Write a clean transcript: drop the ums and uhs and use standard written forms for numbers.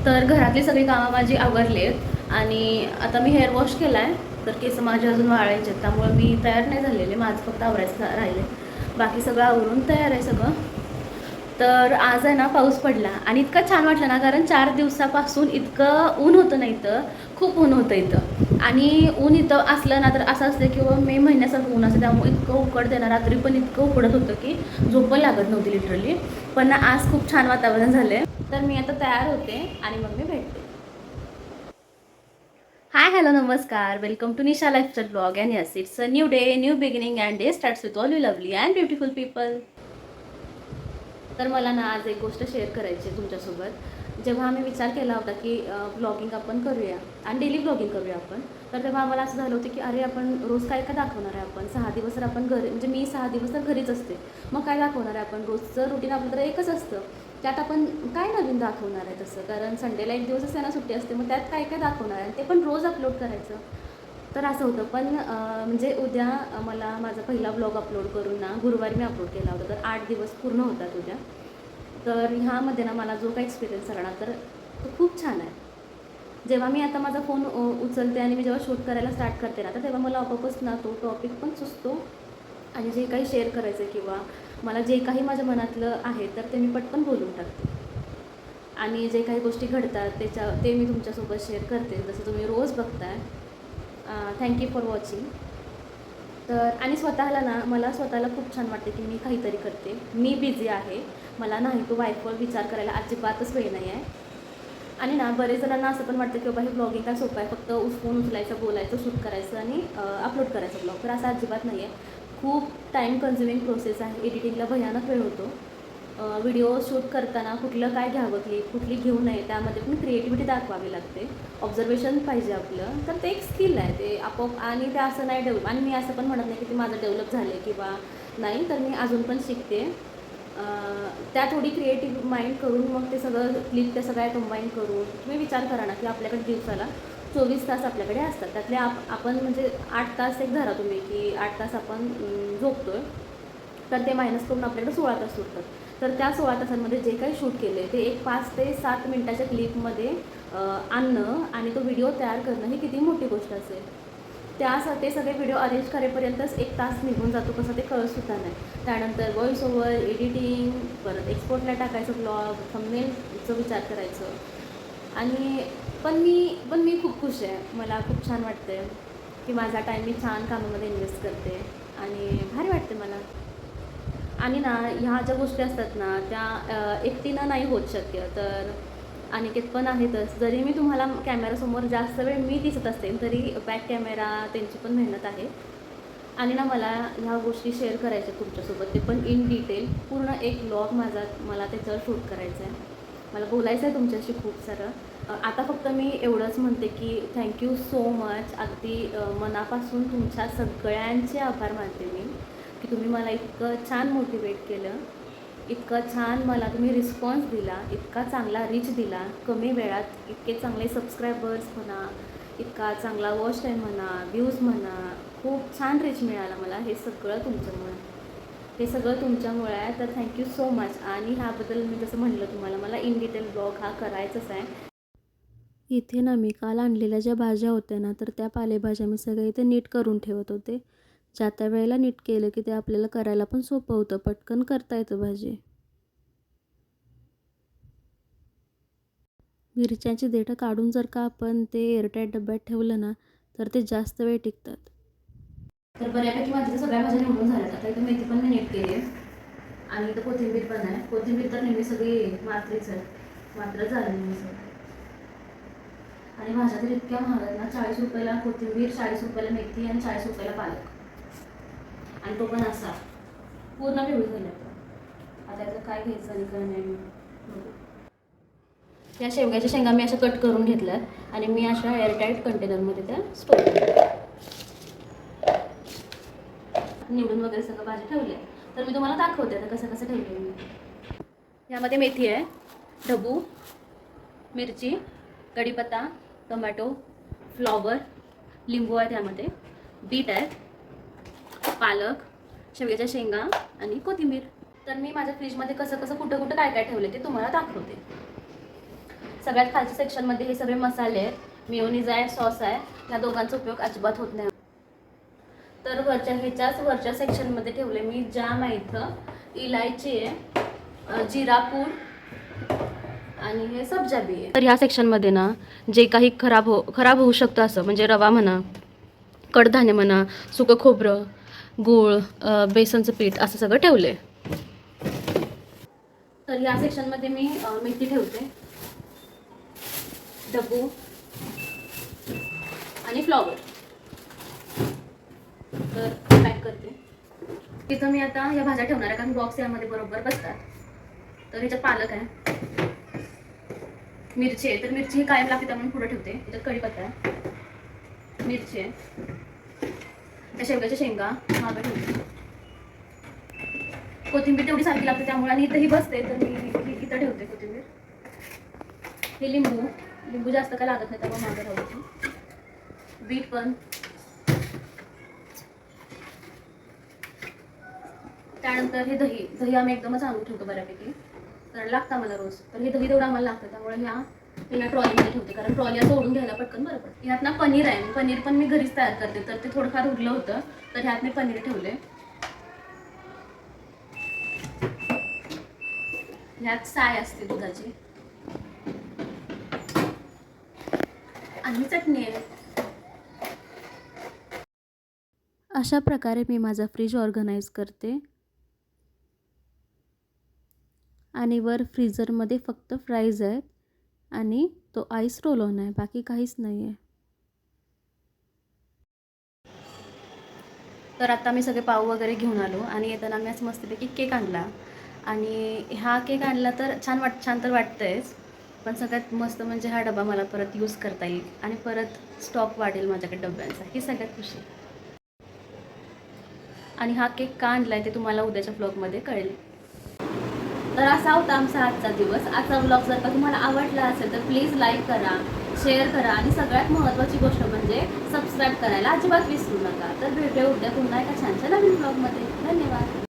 तर घरातली सगळी कामं माझी आवरलेत आणि आता मी हेअर वॉश केला आहे. तर केस माझे अजून वाळायचे आहेत, त्यामुळे मी तयार नाही झालेले. माझं फक्त आवरायचं राहिले, बाकी सगळं आवरून तयार आहे सगळं. तर आज आहे ना पाऊस पडला आणि इतकं छान वाटलं ना, कारण 4 दिवसापासून इतकं ऊन होतं ना, इथं खूप ऊन होतं इथं. आणि ऊन इथं असलं ना तर असं असतं की मे महिन्यासारखं ऊन असतं, त्यामुळे इतकं उकडतं ना, रात्री पण इतकं उकडत होतं की झोप पण लागत नव्हती लिटरली. पण आज खूप छान वातावरण झालं आहे. तर मी आता तयार होते आणि मग मी भेटते. हाय हॅलो नमस्कार, welcome to Nisha lifestyle blog and yes it's a new day, new beginning and day starts with all you lovely and beautiful people. तर मला ना आज एक गोष्ट शेअर करायची आहे तुमच्यासोबत. जेव्हा आम्ही विचार केला होता की ब्लॉगिंग आपण करूया आणि डेली ब्लॉगिंग करूया आपण, तर तेव्हा आम्हाला असं झालं होतं की अरे आपण रोज काय काय दाखवणार आहे. आपण 6 दिवस तर आपण घरी, म्हणजे मी 6 दिवस तर घरीच असते, मग काय दाखवणार आहे आपण. रोजचं रुटीन आपलं तर एकच असतं, त्यात आपण काय नवीन दाखवणार आहे तसं. कारण संडेला एक दिवसच त्यांना सुट्टी असते, मग त्यात काय काय दाखवणार आहे, ते पण रोज अपलोड करायचं. तर असं होतं. पण म्हणजे उद्या मला माझा पहिला ब्लॉग अपलोड करून ना गुरुवारी मी अपलोड केला होता, तर 8 दिवस पूर्ण होतात उद्या. तर ह्यामध्ये ना मला जो काही एक्सपिरियन्स आला ना, तर तो खूप छान आहे. जेव्हा मी आता माझा फोन उचलते आणि मी जेव्हा शूट करायला स्टार्ट करते ना, तर तेव्हा मला आपोआपच ना तो टॉपिक पण सुचतो आणि जे काही शेअर करायचं आहे किंवा मला जे काही माझ्या मनातलं आहे तर ते मी पटकन बोलून टाकते. आणि जे काही गोष्टी घडतात ते मी तुमच्यासोबत शेअर करते, जसं तुम्ही रोज बघताय. Thank you for watching. तर आणि स्वतःला ना, मला स्वतःला खूप छान वाटते की मी काहीतरी करते, मी बिझी आहे, मला नाही तो वाईफवर विचार करायला अजिबातच वेळ नाही आहे. आणि ना बरेच जणांना असं पण वाटतं की बाबा हे ब्लॉगिंग काय सोपं आहे, फक्त फोन उचलायचं, बोलायचं, शूट करायचं आणि अपलोड करायचं ब्लॉग. तर असं अजिबात नाही आहे. खूप टाईम कन्झ्युमिंग प्रोसेस आहे, एडिटिंगला भयानक वेळ होतो. व्हिडिओ शूट करताना कुठलं काय घ्यावं, क्लिप कुठली घेऊ नये, त्यामध्ये पण क्रिएटिव्हिटी दाखवावी लागते, ऑब्झर्वेशन पाहिजे आपलं. तर ते एक स्किल आहे, ते आपोआप. आणि ते असं नाही डेव्हलप, आणि मी असं पण म्हणत नाही की ते माझं डेव्हलप झालं आहे किंवा नाही, तर मी अजून पण शिकते. त्या थोडी क्रिएटिव्ह माइंड करून मग ते सगळं क्लिप त्या सगळ्या कंबाईन करून तुम्ही विचार करा ना की आपल्याकडे दिवसाला 24 तास आपल्याकडे असतात. त्यातले आपण म्हणजे 8 तास एक धरा तुम्ही की 8 तास आपण झोपतो आहे, तर ते मायनस करून आपल्याकडे 16 तास सुटतात. तर त्या 16 तासांमध्ये जे काही शूट केले ते एक 5 ते 7 मिनटाच्या क्लिपमध्ये आणणं आणि तो व्हिडिओ तयार करणं ही किती मोठी गोष्ट असेल. ते सगळे व्हिडिओ अरेंज करेपर्यंतच 1 तास निघून जातो, कसं ते कळतसुद्धा नाही. त्यानंतर व्हॉईस ओव्हर, एडिटिंग, परत एक्सपोर्टला टाकायचं ब्लॉग, थंबनेलचं विचार करायचं. आणि पण मी खूप खुश आहे, मला खूप छान वाटते की माझा टाईम मी छान कामामध्ये इन्व्हेस्ट करते आणि भारी वाटते मला. आणि ना ह्या ज्या गोष्टी असतात ना त्या एकटीनं नाही होत शक्य. तर अनिकेत पण आहेतच. जरी मी तुम्हाला कॅमेरासमोर जास्त वेळ मी दिसत असेल, तरी बॅक कॅमेरा त्यांची पण मेहनत आहे. आणि ना मला ह्या गोष्टी शेअर करायच्या तुमच्यासोबत, ते पण इन डिटेल पूर्ण एक ब्लॉग मला त्याच्यावर शूट करायचं आहे. मला बोलायचं आहे तुमच्याशी खूप सारं. आता फक्त मी एवढंच म्हणते की थँक्यू सो मच. अगदी मनापासून तुमच्या सगळ्यांचे आभार मानते मी की तुम्ही मला इतकं छान मोटिवेट केलं, इतकं छान मला तुम्ही रिस्पॉन्स दिला, इतका चांगला रीच दिला कमी वेळात, इतके चांगले सबस्क्रायबर्स म्हणा, इतका चांगला वॉच टाईम म्हणा, व्ह्यूज म्हणा, खूप छान रीच मिळाला मला. हे सगळं तुमच्यामुळे, हे सगळं तुमच्यामुळे आहे. तर थँक्यू सो मच. आणि ह्याबद्दल मी जसं म्हटलं तुम्हाला, मला इन डिटेल ब्लॉग हा करायचाच आहे. इथे ना मी काल आणलेल्या ज्या भाज्या होत्या ना, तर त्या पालेभाज्या मी सगळ्या इथे नीट करून ठेवत होते. ज्या त्या वेळेला नीट केलं की ते आपल्याला करायला पण सोपं होतं, पटकन करता येतं भाजी. मिरच्याची देठं काढून जर का आपण ते एअरटाईट डब्यात ठेवलं ना, तर ते जास्त वेळ टिकतात. तर बऱ्यापैकी माझ्या सगळ्या भाज्या निवडून झाल्यात. आता इथं मेथी पण मी नीट केली आहे आणि इथं कोथिंबीर पण आहे. कोथिंबीर तर नेहमी सगळी मात्रेच आहे, मात्र झाली नेहमी सगळं. आणि भाज्या तर इतक्या महाग आहेत ना, 40 रुपयाला कोथिंबीर, 40 रुपयाला मेथी आणि 40 रुपयाला पालक. आणि तो पण असा पूर्ण पिवळी झाली. आता याचं काय घ्यायचं आणि काय नाही. या शेवग्याच्या शेंगा मी अशा कट करून घेतल्यात आणि मी अशा एअरटाईट कंटेनरमध्ये त्या स्टोर केल्या. निवडून वगैरे सगळं भाजी ठेवली. तर मी तुम्हाला दाखवते आता कसं कसं ठेवलं मी. यामध्ये मेथी आहे, ढबू मिरची, कढीपत्ता, टोमॅटो, फ्लॉवर, लिंबू आहे त्यामध्ये, बीट आहे, पालक, शेवग्याच्या शेंगा आणि कोथिंबीर. तर मी माझ्या फ्रीजमध्ये कसं कसं कुठं कुठं काय काय ठेवले ते तुम्हाला दाखवते. सगळ्यात खालच्या सेक्शनमध्ये हे सगळे मसाले आहेत, मेयोनीज आहे, सॉस आहे, ह्या दोघांचा उपयोग अजिबात होत नाही. तर ह्याच्याच वरच्या सेक्शनमध्ये ठेवले मी जाम आहे, इथं इलायची आहे, जिरा पूड आणि हे सब्जा बी आहे. तर ह्या सेक्शनमध्ये ना जे काही खराब होऊ शकतं असं म्हणजे रवा म्हणा, कडधान्य म्हणा, सुकं खोबरं, गूळ, बेसनचं पीठ असं सगळं ठेवलं आहे. तर ह्या सेक्शनमध्ये मी मेथी ठेवते, डब्बू आणि फ्लॉवर. तर पॅक करते. तिथं मी आता ह्या भाज्या ठेवणार आहे कारण बॉक्स यामध्ये बरोबर बसतात. तर ह्याच्यात पालक आहे, मिरची आहे, तर मिरची ही कायम लागते त्यामुळे पुढे ठेवते. त्याच्यात कढीपत्ता आहे, मिरची आहे, त्या शेवग्याच्या शेंगा मागं ठेवते, कोथिंबीर तेवढी सारखी लागते त्यामुळे, आणि इथंही बसते तर मी इथं ठेवते कोथिंबीर. हे लिंबू जास्त काय लागत नाही त्यामुळे मागं ठेवते. बीट पण, त्यानंतर हे दही आम्ही एकदमच आणून ठेवतो बऱ्यापैकी, कारण लागतं मला रोज. तर हे दही तेवढं आम्हाला लागतं त्यामुळे ह्या ट्रॉलीमध्ये ठेवते, कारण ट्रॉली असं ओढून घ्यायला पटकन बरं पडतं. ह्यात ना पनीर आहे, पनीर पण मी घरीच तयार करते, तर ते थोडंफार उरलं होतं तर ह्यात मी पनीर ठेवले. ह्यात साय असते दुधाची आणि चटणी आहे. अशा प्रकारे मी माझा फ्रीज ऑर्गनाईज करते. आणि वर फ्रीझरमध्ये फक्त फ्राईज आहेत आणि तो आईस रोल ऑन आहे, बाकी काहीच नाही आहे. तर आता मी सगळे पाव वगैरे घेऊन आलो आणि येताना मी असं मस्तपैकी केक आणला. आणि हा केक आणला तर छान तर वाटतंयच, पण सगळ्यात मस्त म्हणजे हा डबा मला परत यूज करता येईल आणि परत स्टॉक वाढेल माझ्याकडे डब्यांचा, ही सगळ्यात खुशी. आणि हा केक का आणला आहे ते तुम्हाला उद्याच्या ब्लॉगमध्ये कळेल. तर असा होता आमचा आजचा दिवस. आजचा ब्लॉग जर का तुम्हाला आवडला असेल तर प्लीज लाईक करा, शेअर करा आणि सगळ्यात महत्त्वाची गोष्ट म्हणजे सबस्क्राईब करायला अजिबात विसरू नका. तर भेटूया उद्या पुन्हा एका छानशा नवीन ब्लॉगमध्ये. धन्यवाद.